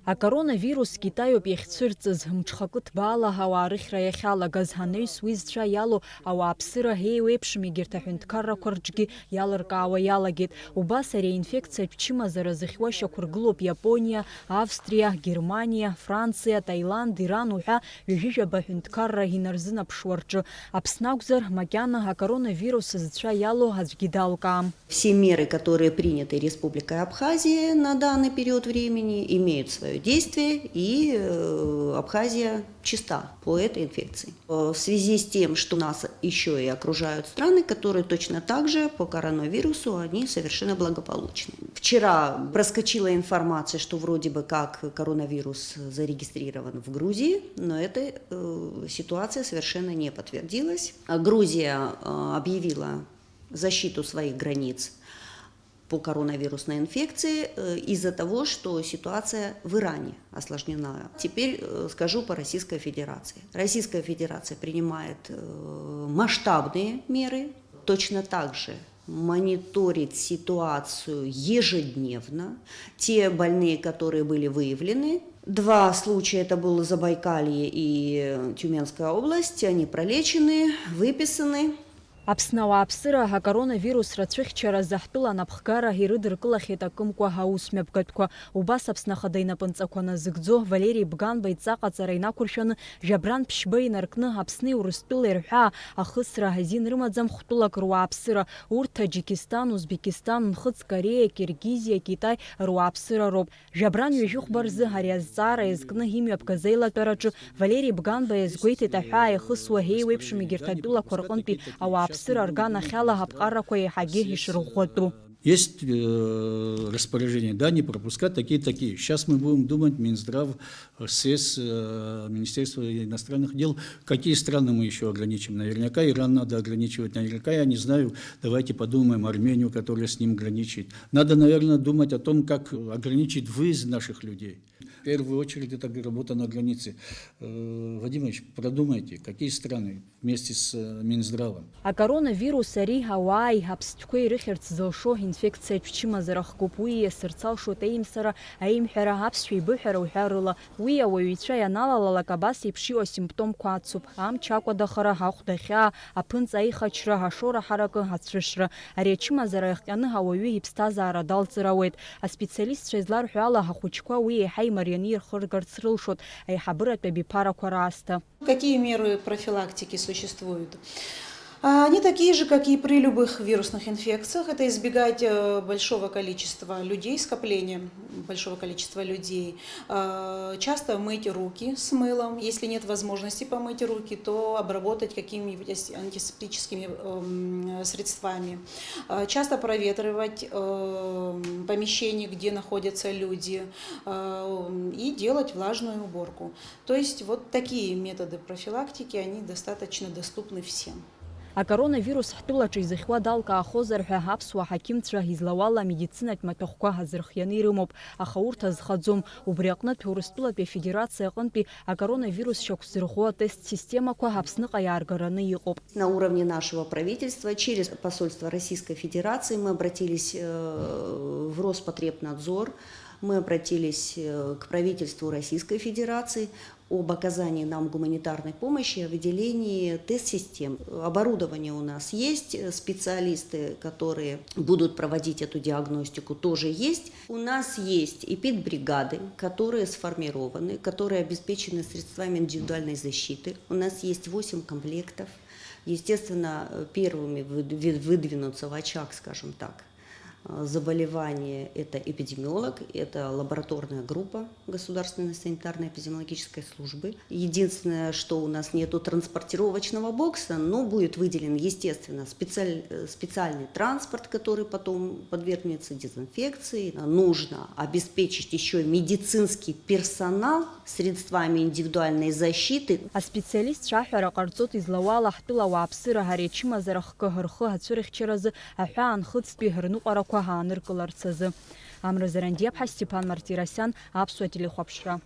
Акоронавирус Китаиоп иахьцәырҵыз мҽхакы ҭбаала ауаарыхьра иахьалагаз ҳанаҩс уи зцәа иалоу ауааԥсыра еиуеиԥшым егьырҭ аҳәынҭқаррақәа рҿгьы иалыркаауа иалагеит. Убас ари аинфекциатә чымазара зыхьуа шьақәыргылоуп Иапониа, Австрия, Германия, Франция, Таиланд, Иран уҳәа ҩажәижәаба аҳәынҭқарра инарзынаԥшуа рҿы. Аԥсны акәзар макьана акоронавирус зцәа иалоу аӡәгьы далкаам. Все меры, которые приняты Республикой Абхазия на данный период времени, имеют свое действие, и Абхазия чиста по этой инфекции. В связи с тем, что нас еще и окружают страны, которые точно так же по коронавирусу, они совершенно благополучны. Вчера проскочила информация, что вроде бы как коронавирус зарегистрирован в Грузии, но эта ситуация совершенно не подтвердилась. Грузия объявила защиту своих границ по коронавирусной инфекции из-за того, что ситуация в Иране осложнена. Теперь скажу по Российской Федерации. Российская Федерация принимает масштабные меры, точно так же мониторит ситуацию ежедневно. Те больные, которые были выявлены, 2 случая, это было Забайкалье и Тюменская область, они пролечены, выписаны. Аԥсны ауааԥсыра акоронавирус рацәыхьчара заҳтәыла анапхгара ирыдыркылахьеит акымкәа аусмҩаԥгатәқәа. Убас Аԥсны Ахада инапынҵақәа назыгӡо Валерий Бганба иҵаҟаҵара инақәыршәаны Жабран Ԥшьба инаркны Аԥсни Урыстәылеи рҳәаа ахысра азин рымаӡам хәтәылак руааԥсыра. Урҭ Таџьикистан, Узбекистан, Нхыҵ Кореиа, Киргизиа, Китай руааԥсыра роуп. Жабран ҩажәихәба рзы ари азҵаара иазкны имҩаԥгаз еилатәараҿы Валерий Бганба иазгәеиҭеит аҳәаа иахысуа еиуеиԥшым егьырҭ атәылақәа рҟынтәи ауааԥсыра Есть распоряжение, да, не пропускать такие. Сейчас мы будем думать, Минздрав, СЭС, Министерство иностранных дел, какие страны мы еще ограничим. Наверняка Иран надо ограничивать, наверняка, я не знаю, давайте подумаем Армению, которая с ним граничит. Надо, наверное, думать о том, как ограничить выезд наших людей. В первую очередь это работа на границе. Вадим Ильич, продумайте, какие страны вместе с Минздравом. А коронавирус ари ауааи аԥстәқәеи ирыхьырц зылшо инфекциатә чымазара хкуп. Уи иасырцалшоит аимсара, аимҳәара, аԥсшәа еибыҳәара уҳәа рыла. Уи ауаҩицәа ианалалалак абас еиԥш иҟоу асимптомқәа ацуп. Амч акәадахара, ахәдахьаа, аԥынҵа аихачра, ашора ҳаракы, ацәышра. Ари ачымазара иахҟьаны ауаҩы иԥсҭазаара далҵыр ауеит. Аспециалистцәа изларҳәо ала ҳахәыҷқәа уи еиҳа имарианы ирхыргарц рылшоит аиҳабыратә абиԥарақәа раасҭа. Какие меры профилактики существуют? Они такие же, как и при любых вирусных инфекциях. Это избегать большого количества людей, скопления большого количества людей. Часто мыть руки с мылом. Если нет возможности помыть руки, то обработать какими-нибудь антисептическими средствами. Часто проветривать помещения, где находятся люди, и делать влажную уборку. То есть вот такие методы профилактики, они достаточно доступны всем. Акоронавирус ҳтәылаҿы изыхьуа далкаахозар ҳәа аԥсуа ҳақьымцәа излауала амедицинатә маҭәахәқәа ҳазырхианы ирымоуп, аха урҭ азхаӡом. Убри аҟнытә Урыстәылатәи афедерациа аҟынтәи акоронавирус шьақәзырӷәӷәо атест-системақәа Аԥсныҟа иааргараны иҟоуп. На уровне нашего правительства через посольство Российской Федерации мы обратились в Роспотребнадзор, мы обратились к правительству Российской Федерации об оказании нам гуманитарной помощи, о выделении тест-систем. Оборудование у нас есть, специалисты, которые будут проводить эту диагностику, тоже есть. У нас есть эпидбригады, которые сформированы, которые обеспечены средствами индивидуальной защиты. У нас есть 8 комплектов. Естественно, первыми выдвинутся в очаг, скажем так, заболевание – это эпидемиолог, это лабораторная группа Государственной санитарно-эпидемиологической службы. Единственное, что у нас нету транспортировочного бокса, но будет выделен, естественно, специальный транспорт, который потом подвергнется дезинфекции. Нужно обеспечить еще медицинский персонал средствами индивидуальной защиты. А специалист шаҳәара ҟарҵоит излауала ҳтәыла ауааԥсыра ари ачымазара хкы ҳрхы ацәырихьчаразы аҳәаа нхыҵтәи рныҟәарақәа ҳааныркыларц азы. Амра Зарандиаԥҳа, Степан Мартиросиан, Аԥсуа телехәаԥшра.